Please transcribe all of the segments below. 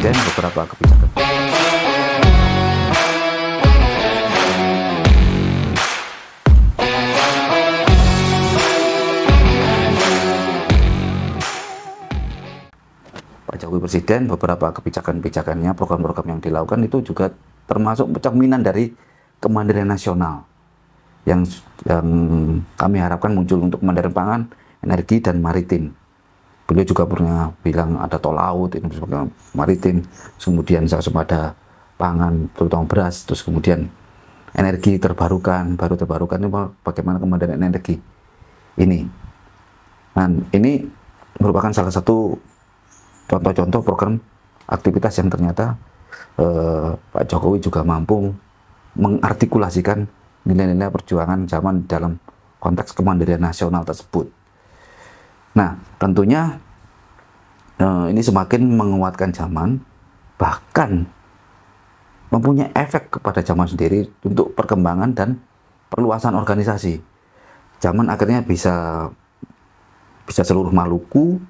Presiden beberapa kebijakan. Pak Jokowi Presiden beberapa kebijakan-kebijakannya, program-program yang dilakukan itu juga termasuk cerminan dari kemandirian nasional yang kami harapkan muncul untuk kemandirian pangan, energi, dan maritim. Beliau juga pernah bilang ada tol laut, ini sebagai maritim, kemudian swasembada pangan, terutama beras, terus kemudian energi terbarukan, baru terbarukan ini bagaimana kemandirian energi ini. Dan ini merupakan salah satu contoh-contoh program aktivitas yang ternyata Pak Jokowi juga mampu mengartikulasikan nilai-nilai perjuangan zaman dalam konteks kemandirian nasional tersebut. Nah, tentunya ini semakin menguatkan zaman, bahkan mempunyai efek kepada zaman sendiri untuk perkembangan dan perluasan organisasi. Zaman akhirnya bisa seluruh Maluku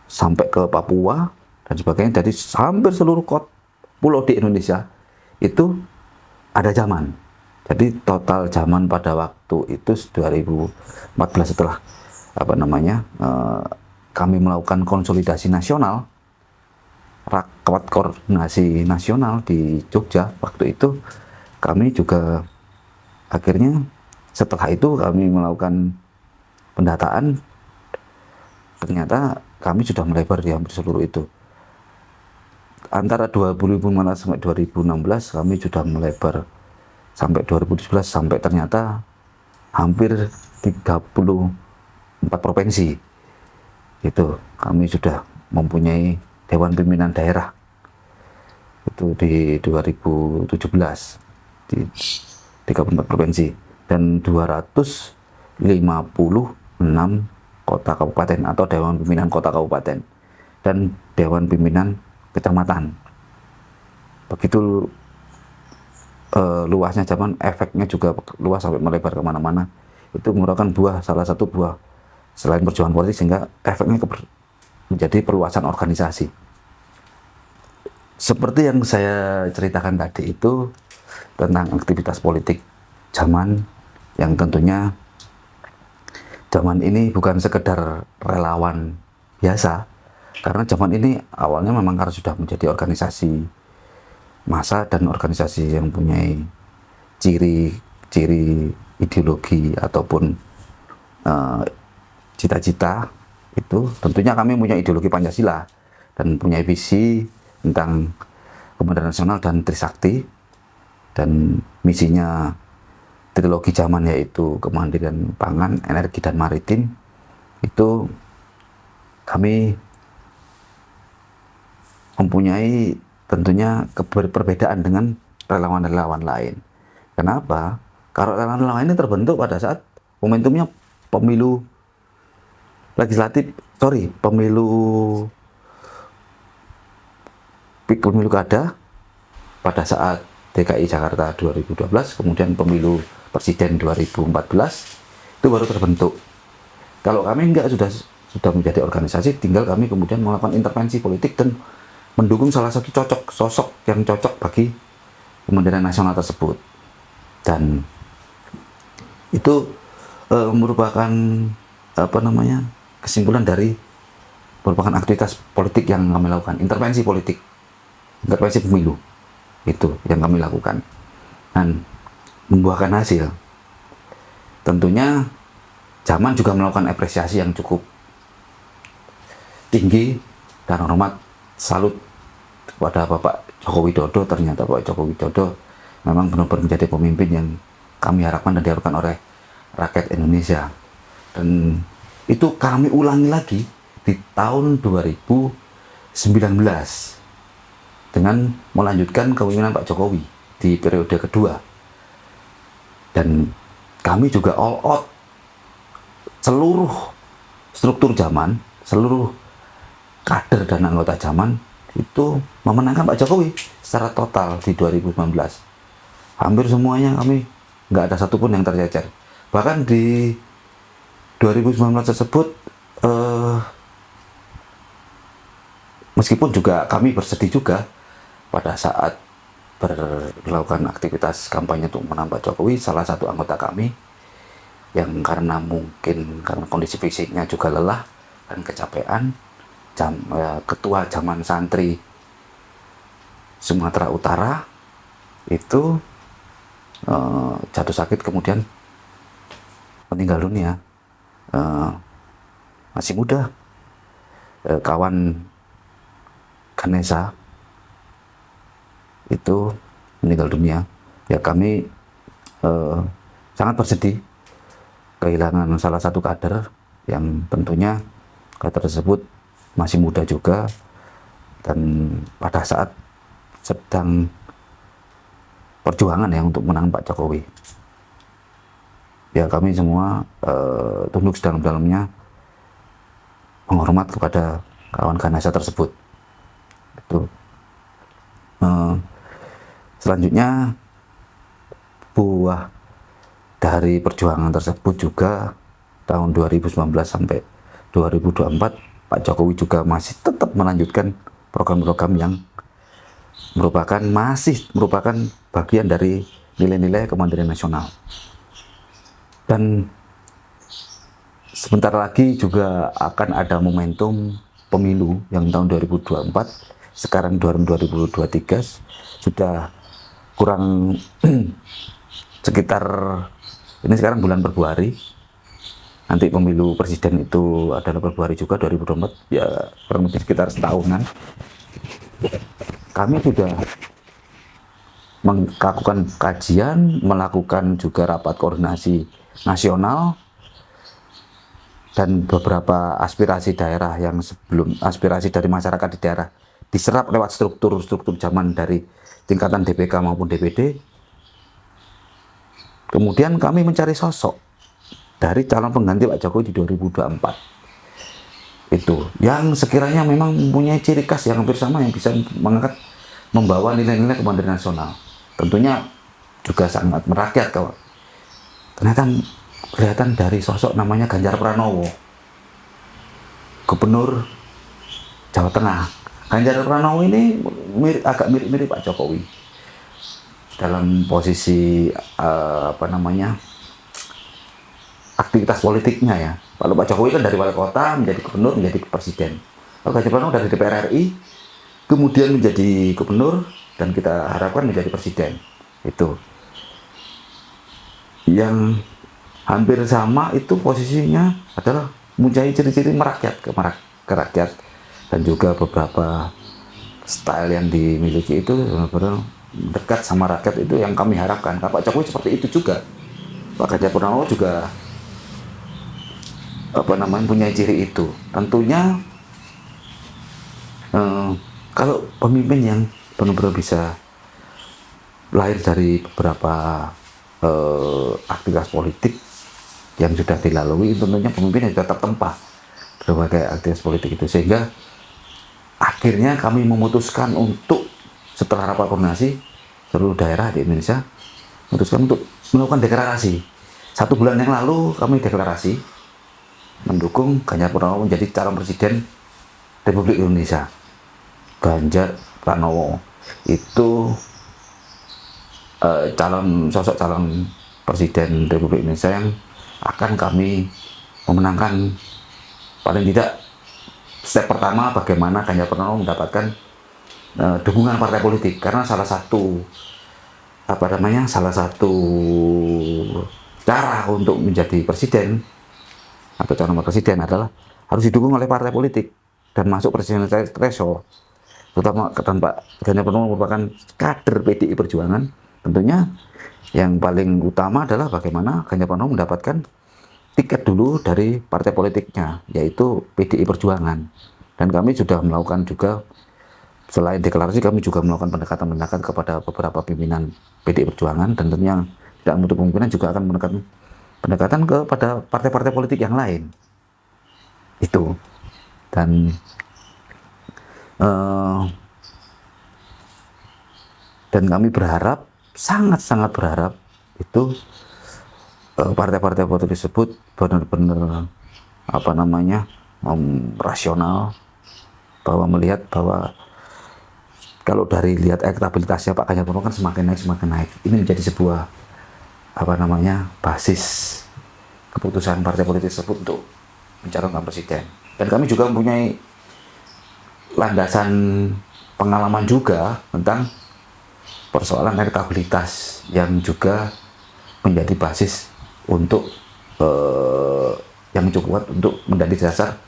sampai ke Papua dan sebagainya. Jadi hampir seluruh pulau di Indonesia itu ada zaman. Jadi total zaman pada waktu itu 2014 setelah kami melakukan konsolidasi nasional, rapat koordinasi nasional di Jogja waktu itu, kami juga akhirnya setelah itu kami melakukan pendataan, ternyata kami sudah melebar di hampir seluruh itu. Antara 2015 sampai 2016 kami sudah melebar sampai 2017, sampai ternyata hampir 34 provinsi. Itu kami sudah mempunyai Dewan Pimpinan Daerah itu di 2017 di 34 provinsi dan 256 kota kabupaten atau Dewan Pimpinan Kota Kabupaten dan Dewan Pimpinan Kecamatan. Begitu luasnya zaman, efeknya juga luas sampai melebar kemana-mana. Itu merupakan salah satu buah selain perjuangan politik, sehingga efeknya menjadi perluasan organisasi. Seperti yang saya ceritakan tadi itu tentang aktivitas politik zaman yang tentunya zaman ini bukan sekedar relawan biasa, karena zaman ini awalnya memang karena sudah menjadi organisasi massa dan organisasi yang mempunyai ciri-ciri ideologi ataupun cita-cita. Itu tentunya kami punya ideologi Pancasila dan punya visi tentang kemandirian nasional dan Trisakti, dan misinya trilogi zaman yaitu kemandirian pangan, energi, dan maritim. Itu kami mempunyai tentunya perbedaan dengan relawan-relawan lain. Kenapa? Karena relawan-relawan ini terbentuk pada saat momentumnya pemilu pemilu kada pada saat DKI Jakarta 2012, kemudian pemilu presiden 2014 itu baru terbentuk. Kalau kami enggak, sudah menjadi organisasi, tinggal kami kemudian melakukan intervensi politik dan mendukung salah satu sosok yang cocok bagi kemandirian nasional tersebut. Dan itu merupakan kesimpulan dari merupakan aktivitas politik yang kami lakukan, intervensi politik, intervensi pemilu itu yang kami lakukan dan membuahkan hasil. Tentunya zaman juga melakukan apresiasi yang cukup tinggi dan hormat, salut kepada Bapak Joko Widodo. Ternyata Bapak Joko Widodo memang benar-benar menjadi pemimpin yang kami harapkan dan diharapkan oleh rakyat Indonesia. Dan itu kami ulangi lagi di tahun 2019 dengan melanjutkan kepemimpinan Pak Jokowi di periode kedua. Dan kami juga all out seluruh struktur zaman, seluruh kader dan anggota zaman itu memenangkan Pak Jokowi secara total di 2019. Hampir semuanya kami nggak ada satupun yang tercecer. Bahkan di 2019 tersebut meskipun juga kami bersedih juga pada saat melakukan aktivitas kampanye untuk menambah Jokowi, salah satu anggota kami yang karena mungkin karena kondisi fisiknya juga lelah dan kecapean, ketua zaman santri Sumatera Utara itu jatuh sakit kemudian meninggal dunia. Masih muda, kawan Ganesha itu meninggal dunia. Ya kami sangat bersedih kehilangan salah satu kader yang tentunya kader tersebut masih muda juga dan pada saat sedang perjuangan ya untuk menang Pak Jokowi. Ya kami semua tunduk sedalam-dalamnya menghormat kepada kawan Ganesha tersebut. Itu. Selanjutnya buah dari perjuangan tersebut juga tahun 2019 sampai 2024 Pak Jokowi juga masih tetap melanjutkan program-program yang masih merupakan bagian dari nilai-nilai kemandirian nasional. Dan sebentar lagi juga akan ada momentum pemilu yang tahun 2024, sekarang 2023 sudah kurang sekitar, ini sekarang bulan Februari, nanti pemilu presiden itu adalah Februari juga 2024, ya kurang lebih sekitar setahunan. Kami sudah melakukan kajian, melakukan juga rapat koordinasi nasional, dan beberapa aspirasi daerah yang sebelum aspirasi dari masyarakat di daerah diserap lewat struktur-struktur zaman dari tingkatan DPK maupun DPD. Kemudian kami mencari sosok dari calon pengganti Pak Jokowi di 2024 itu yang sekiranya memang mempunyai ciri khas yang hampir sama, yang bisa mengangkat membawa nilai-nilai kemandirian nasional. Tentunya juga sangat merakyat kawan. Ternyata kelihatan dari sosok namanya Ganjar Pranowo, Gubernur Jawa Tengah. Ganjar Pranowo ini agak mirip-mirip Pak Jokowi dalam posisi aktivitas politiknya ya. Kalau Pak Jokowi kan dari wali kota menjadi gubernur, menjadi presiden. Kalau Ganjar Pranowo dari DPR RI kemudian menjadi gubernur dan kita harapkan menjadi presiden. Itu yang hampir sama, itu posisinya adalah mempunyai ciri-ciri merakyat ke rakyat, dan juga beberapa style yang dimiliki itu benar-benar dekat sama rakyat. Itu yang kami harapkan. Pak Jokowi seperti itu juga. Pak Ganjar Pranowo juga punya ciri itu. Tentunya kalau pemimpin yang benar-benar bisa lahir dari beberapa aktivitas politik yang sudah dilalui, tentunya pemimpin yang sudah tertempa berbagai aktivitas politik itu, sehingga akhirnya kami memutuskan untuk setelah rapat koordinasi seluruh daerah di Indonesia memutuskan untuk melakukan deklarasi. 1 bulan yang lalu kami deklarasi mendukung Ganjar Pranowo menjadi calon presiden Republik Indonesia. Ganjar Pranowo itu sosok calon presiden Republik Indonesia yang akan kami memenangkan. Paling tidak step pertama bagaimana Ganjar Pranowo mendapatkan dukungan partai politik, karena salah satu cara untuk menjadi presiden atau calon presiden adalah harus didukung oleh partai politik dan masuk presidensial threshold. Terutama dan Pak Ganjar Pranowo merupakan kader PDI Perjuangan. Tentunya yang paling utama adalah bagaimana Ganjar Pranowo mendapatkan tiket dulu dari partai politiknya, yaitu PDI Perjuangan. Dan kami sudah melakukan juga, selain deklarasi, kami juga melakukan pendekatan-pendekatan kepada beberapa pimpinan PDI Perjuangan, dan tentunya tidak menutup kemungkinan juga akan mendekatkan pendekatan kepada partai-partai politik yang lain. Itu. Dan kami berharap, sangat-sangat berharap itu partai-partai politik tersebut benar-benar rasional, bahwa melihat bahwa kalau dari lihat elektabilitasnya Pak Ganjar Pranowo kan semakin naik. Ini menjadi sebuah basis keputusan partai politik tersebut untuk mencalonkan presiden. Dan kami juga mempunyai landasan pengalaman juga tentang persoalan elektabilitas yang juga menjadi basis untuk yang cukup kuat untuk menjadi dasar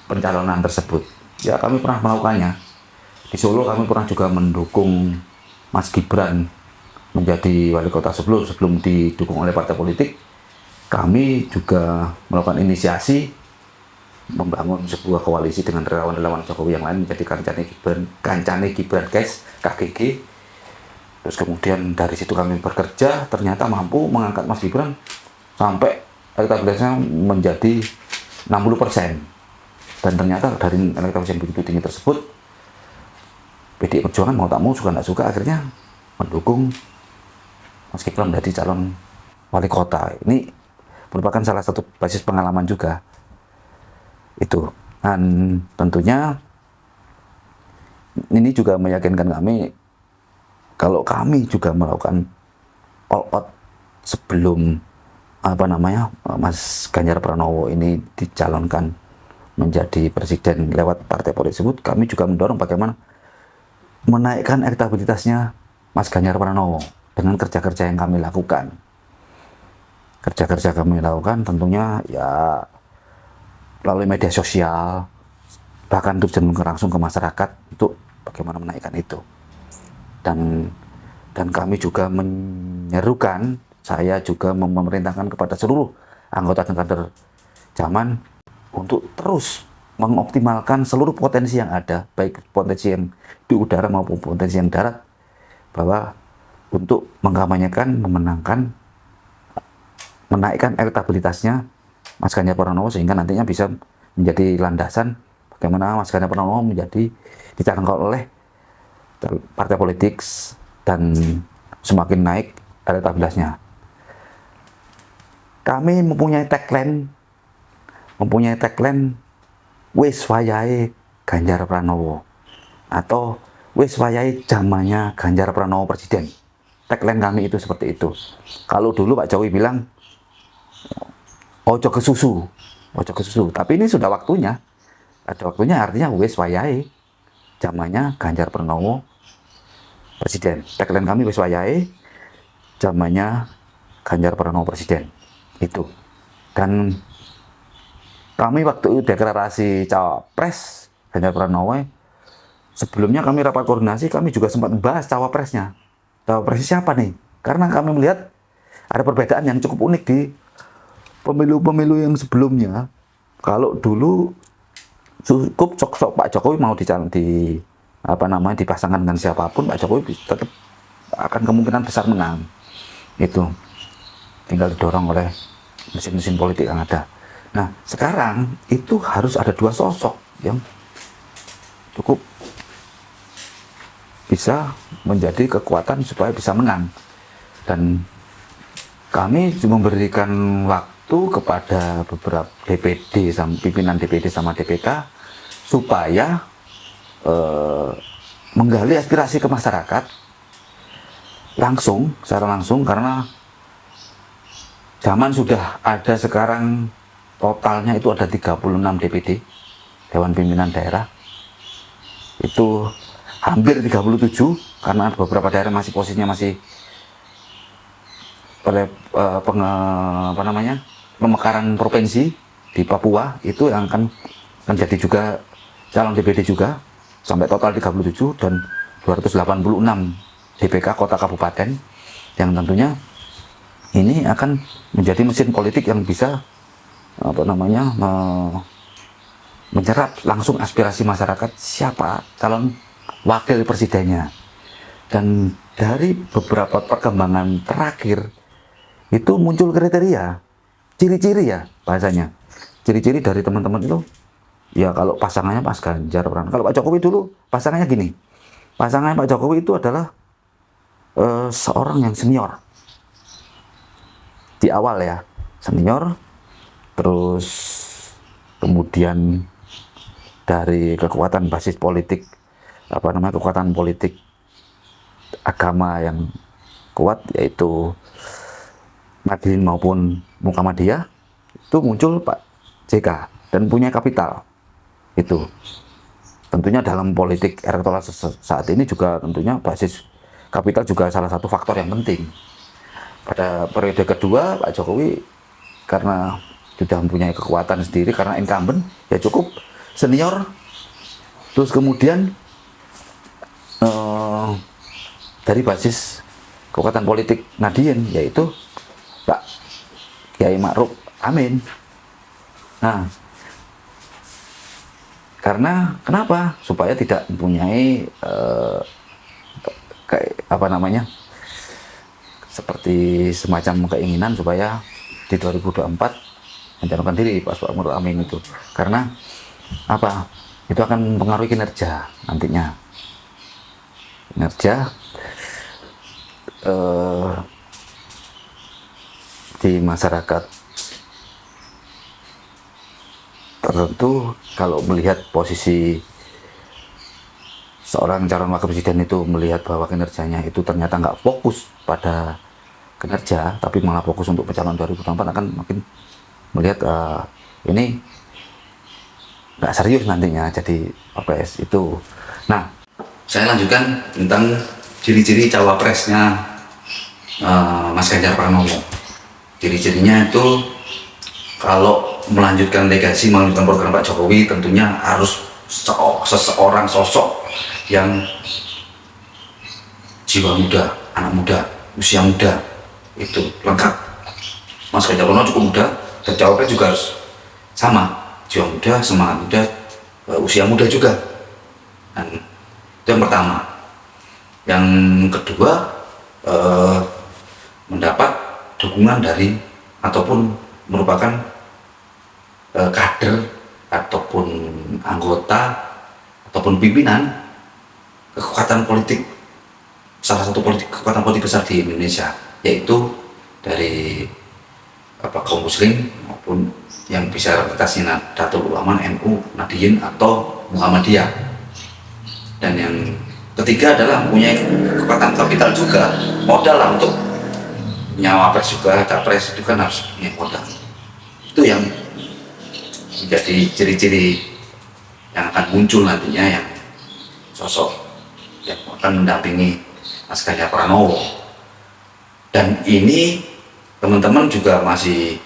pencalonan tersebut. Ya, kami pernah melakukannya. Di Solo kami pernah juga mendukung Mas Gibran menjadi wali kota sebelum didukung oleh partai politik. Kami juga melakukan inisiasi membangun sebuah koalisi dengan relawan-relawan Jokowi yang lain menjadi Kancane Gibran guys, KGG. Terus kemudian dari situ kami bekerja, ternyata mampu mengangkat Mas Gibran sampai elektabilitasnya menjadi 60%. Dan ternyata dari elektabilitas yang begitu tinggi tersebut, PDI Perjuangan mau tak mau, suka nggak suka, akhirnya mendukung Mas Gibran menjadi calon wali kota. Ini merupakan salah satu basis pengalaman juga itu. Dan tentunya ini juga meyakinkan kami kalau kami juga melakukan all out sebelum Mas Ganjar Pranowo ini dicalonkan menjadi presiden lewat partai politik tersebut. Kami juga mendorong bagaimana menaikkan elektabilitasnya Mas Ganjar Pranowo dengan kerja-kerja yang kami lakukan. Kerja-kerja kami lakukan tentunya ya melalui media sosial, bahkan terjun langsung ke masyarakat untuk bagaimana menaikkan itu. Dan kami juga menyerukan, saya juga memerintahkan kepada seluruh anggota dan kader zaman untuk terus mengoptimalkan seluruh potensi yang ada, baik potensi yang di udara maupun potensi yang darat, bahwa untuk mengkampanyekan, menaikkan elektabilitasnya Mas Ganjar Pranowo sehingga nantinya bisa menjadi landasan bagaimana Mas Ganjar Pranowo menjadi dicalonkan oleh partai politik dan semakin naik elektabilitasnya. Kami mempunyai tagline wis wayahe Ganjar Pranowo atau wis wayahe zamannya Ganjar Pranowo presiden. Tagline kami itu seperti itu. Kalau dulu Pak Jokowi bilang ojo ke susu, tapi ini sudah waktunya. Ada waktunya, artinya wis wayahe zamannya Ganjar Pranowo presiden. Tagline kami wis wayahe zamannya Ganjar Pranowo presiden. Itu. Dan kami waktu deklarasi cawapres Ganjar Pranowo, sebelumnya kami rapat koordinasi, kami juga sempat membahas cawapresnya. Cawapresnya siapa nih? Karena kami melihat ada perbedaan yang cukup unik di pemilu-pemilu yang sebelumnya. Kalau dulu cukup sok-sok Pak Jokowi mau dipasangkan dengan siapapun, Pak Jokowi tetap akan kemungkinan besar menang. Itu tinggal didorong oleh mesin-mesin politik yang ada. Nah, sekarang itu harus ada dua sosok yang cukup bisa menjadi kekuatan supaya bisa menang. Dan kami memberikan waktu kepada beberapa DPD, pimpinan DPD sama DPK supaya menggali aspirasi ke masyarakat secara langsung, karena zaman sudah ada sekarang totalnya itu ada 36 DPD, Dewan Pimpinan Daerah. Itu hampir 37, karena beberapa daerah masih posisinya masih pemekaran provinsi di Papua, itu yang akan menjadi juga calon DPD juga, sampai total 37 dan 286 DPK kota kabupaten, yang tentunya ini akan menjadi mesin politik yang bisa menyerap langsung aspirasi masyarakat siapa calon wakil presidennya. Dan dari beberapa perkembangan terakhir itu muncul kriteria, ciri-ciri ya bahasanya. Ciri-ciri dari teman-teman itu, ya kalau pasangannya Mas Ganjar Pranowo. Kalau Pak Jokowi dulu pasangannya gini. Pasangannya Pak Jokowi itu adalah seorang yang senior. Di awal ya, senior. Terus kemudian dari kekuatan basis politik, kekuatan politik agama yang kuat, yaitu Nahdlatul maupun Muhammadiyah, itu muncul Pak JK dan punya kapital. Itu tentunya dalam politik elektoral saat ini juga tentunya basis kapital juga salah satu faktor yang penting. Pada periode kedua Pak Jokowi karena sudah mempunyai kekuatan sendiri karena incumbent, ya cukup senior, terus kemudian dari basis kekuatan politik Nahdien, yaitu Pak Kiai Ma'ruf Amin. Nah, karena kenapa? Supaya tidak mempunyai seperti semacam keinginan supaya di 2024 mencalonkan diri Pak Ma'ruf Amin itu. Karena apa? Itu akan mempengaruhi kinerja nantinya. Kinerja di masyarakat tertentu, kalau melihat posisi seorang calon wakil presiden itu melihat bahwa kinerjanya itu ternyata nggak fokus pada kinerja, tapi malah fokus untuk pencalonan 2024, akan makin melihat ini nggak serius nantinya jadi Wapres itu. Nah, saya lanjutkan tentang ciri-ciri cawapresnya Mas Ganjar Pranowo. Ciri-cirinya itu kalau melanjutkan legasi, melanjutkan program Pak Jokowi, tentunya harus seseorang sosok yang jiwa muda, anak muda, usia muda, itu lengkap. Mas Ganjar Pranowo cukup muda, dan cawapres juga harus sama, jiwa muda, semangat muda, usia muda juga. Dan itu yang pertama. Yang kedua, mendapat dukungan dari ataupun merupakan kader ataupun anggota ataupun pimpinan kekuatan politik, salah satu kekuatan politik besar di Indonesia, yaitu dari kaum muslim maupun yang bisa representasi Nahdlatul Ulama, NU, Nahdien atau Muhammadiyah. Dan yang ketiga adalah mempunyai kekuatan kapital juga, modal lah untuk nyawapres juga, capres itu kan harus punya modal. Itu yang menjadi ciri-ciri yang akan muncul nantinya, yang sosok yang akan mendampingi Mas Ganjar Pranowo. Dan ini teman-teman juga masih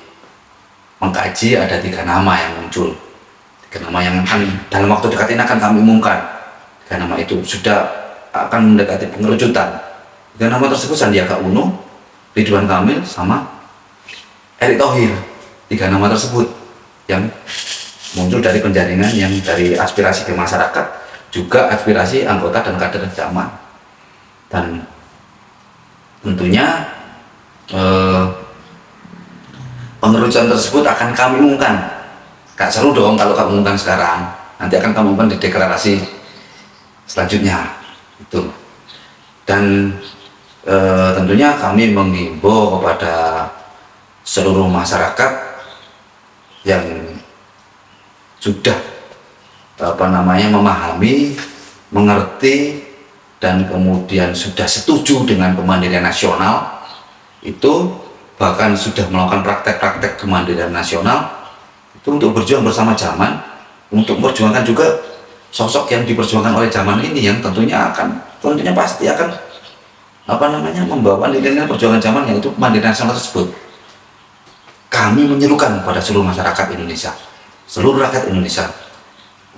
mengkaji, ada 3 nama yang muncul, 3 nama yang akan dalam waktu dekat ini akan kami umumkan. 3 nama itu sudah akan mendekati pengerucutan. 3 nama tersebut Sandiaga Uno, Ridwan Kamil, sama Erick Thohir. 3 nama tersebut yang muncul dari penjaringan, yang dari aspirasi ke masyarakat, juga aspirasi anggota dan kader zaman. Dan tentunya pengerucutan tersebut akan kami umumkan. Gak seru dong kalau kami umumkan sekarang, nanti akan kami umumkan di deklarasi selanjutnya itu. Dan tentunya kami menghimbau kepada seluruh masyarakat yang sudah memahami, mengerti, dan kemudian sudah setuju dengan kemandirian nasional, itu bahkan sudah melakukan praktek-praktek kemandirian nasional itu untuk berjuang bersama zaman, untuk memperjuangkan juga sosok yang diperjuangkan oleh zaman ini, yang tentunya pasti akan membawa nilai-nilai perjuangan zaman, yaitu kemandirian nasional tersebut. Kami menyerukan pada seluruh masyarakat Indonesia, seluruh rakyat Indonesia,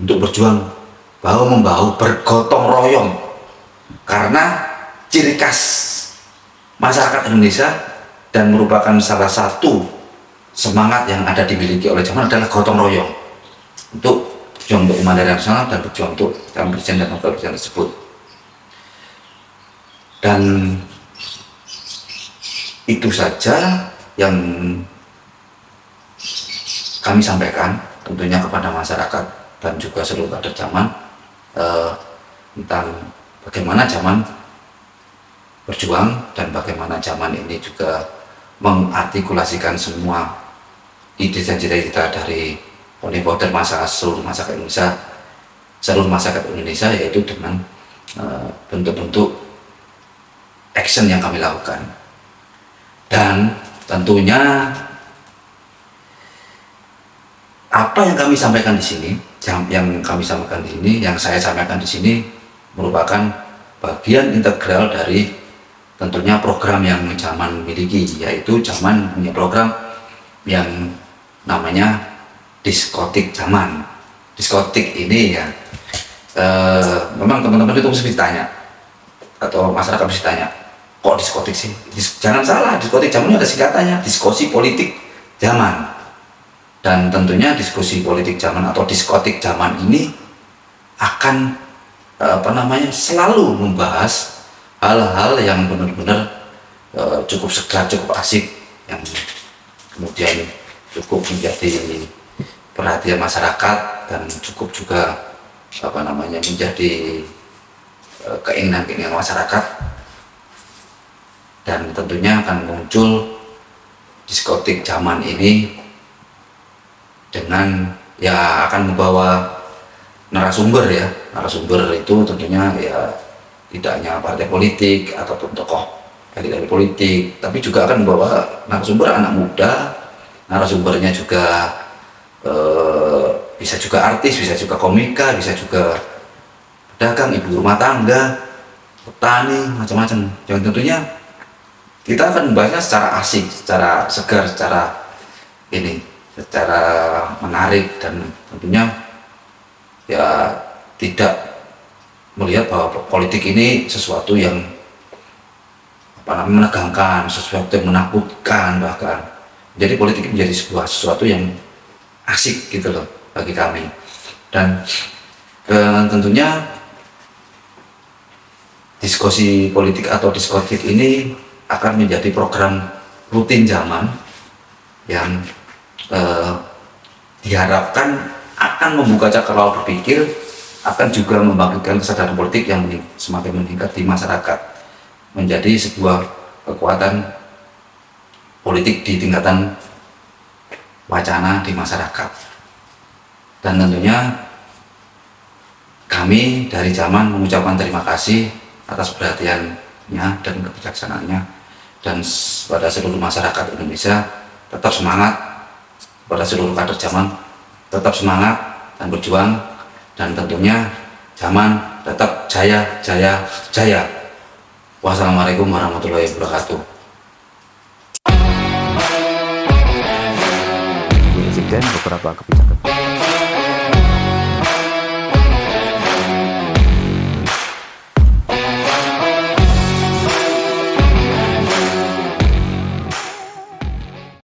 untuk berjuang bahu-membahu, bergotong royong, karena ciri khas masyarakat Indonesia dan merupakan salah satu semangat yang ada dimiliki oleh zaman adalah gotong royong untuk berjuang untuk kemandirian nasional dan berjuang untuk calon presiden dan wakil presiden tersebut. Dan itu saja yang kami sampaikan tentunya kepada masyarakat dan juga seluruh kader zaman tentang bagaimana zaman berjuang dan bagaimana zaman ini juga mengartikulasikan semua ide dan cita-cita dari Poni Powder seluruh masyarakat Indonesia seluruh masyarakat Indonesia, yaitu dengan bentuk-bentuk action yang kami lakukan. Dan tentunya apa yang kami sampaikan di sini, yang saya sampaikan di sini merupakan bagian integral dari tentunya program yang Jaman miliki, yaitu Jaman punya program yang namanya diskotik Jaman. Diskotik ini ya, memang teman-teman itu mesti ditanya, atau masyarakat mesti tanya, kok diskotik sih? Jangan salah, diskotik Jaman ada singkatannya, diskusi politik Jaman. Dan tentunya diskusi politik Jaman atau diskotik Jaman ini akan selalu membahas hal-hal yang benar-benar cukup segar, cukup asik, yang kemudian cukup menjadi perhatian masyarakat dan cukup juga menjadi keinginan masyarakat. Dan tentunya akan muncul diskotik Jaman ini dengan ya akan membawa narasumber itu tentunya ya tidak hanya partai politik ataupun tokoh dari politik, tapi juga akan membawa narasumber anak muda, narasumbernya juga bisa juga artis, bisa juga komika, bisa juga pedagang, ibu rumah tangga, petani, macam-macam. Yang tentunya kita akan membahasnya secara asik, secara segar, secara menarik, dan tentunya ya tidak melihat bahwa politik ini sesuatu yang menegangkan, sesuatu yang menakutkan. Bahkan jadi politik menjadi sesuatu yang asik gitu loh bagi kami. Dan tentunya diskusi politik atau diskotik ini akan menjadi program rutin Jaman yang diharapkan akan membuka cakrawala berpikir, akan juga membangkitkan kesadaran politik yang semakin meningkat di masyarakat, menjadi sebuah kekuatan politik di tingkatan wacana di masyarakat. Dan tentunya kami dari Jaman mengucapkan terima kasih atas perhatiannya dan kebijaksanaannya, dan pada seluruh masyarakat Indonesia tetap semangat, pada seluruh kader Jaman tetap semangat dan berjuang, dan tentunya Jaman tetap jaya, jaya, jaya. Wassalamualaikum warahmatullahi wabarakatuh. Presiden beberapa kebijakan